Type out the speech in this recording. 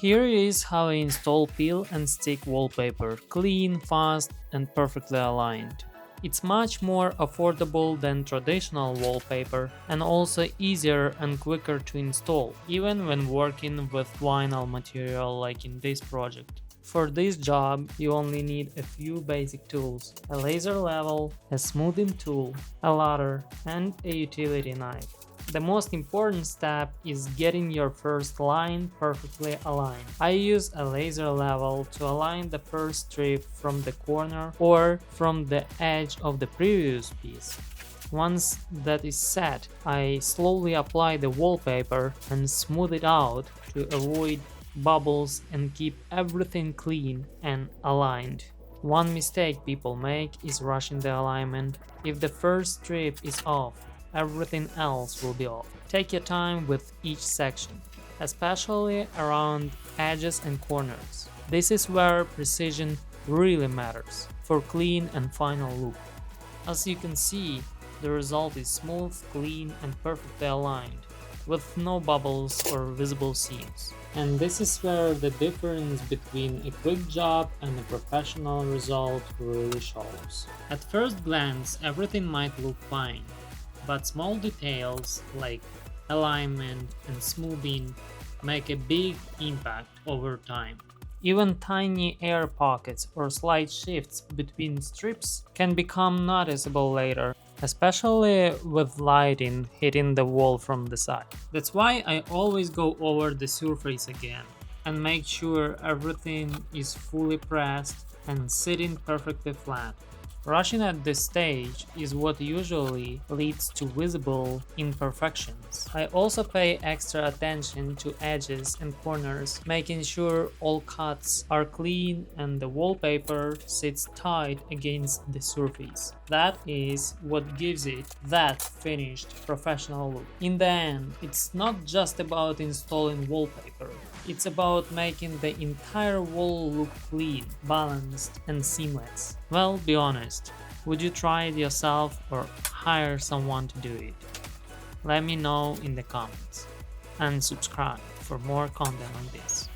Here is how I install peel and stick wallpaper, clean, fast and perfectly aligned. It's much more affordable than traditional wallpaper and also easier and quicker to install, even when working with vinyl material like in this project. For this job, you only need a few basic tools: a laser level, a smoothing tool, a ladder, and a utility knife. The most important step is getting your first line perfectly aligned. I use a laser level to align the first strip from the corner or from the edge of the previous piece. Once that is set, I slowly apply the wallpaper and smooth it out to avoid bubbles and keep everything clean and aligned. One mistake people make is rushing the alignment. If the first strip is off, everything else will be off. Take your time with each section, especially around edges and corners. This is where precision really matters for clean and final look. As you can see, the result is smooth, clean and perfectly aligned, with no bubbles or visible seams. And this is where the difference between a quick job and a professional result really shows. At first glance, everything might look fine, but small details like alignment and smoothing make a big impact over time. Even tiny air pockets or slight shifts between strips can become noticeable later, especially with lighting hitting the wall from the side. That's why I always go over the surface again and make sure everything is fully pressed and sitting perfectly flat. Rushing at this stage is what usually leads to visible imperfections. I also pay extra attention to edges and corners, making sure all cuts are clean and the wallpaper sits tight against the surface. That is what gives it that finished professional look. In the end, it's not just about installing wallpaper. It's about making the entire wall look clean, balanced, and seamless. Well, be honest, would you try it yourself or hire someone to do it? Let me know in the comments. And subscribe for more content like this.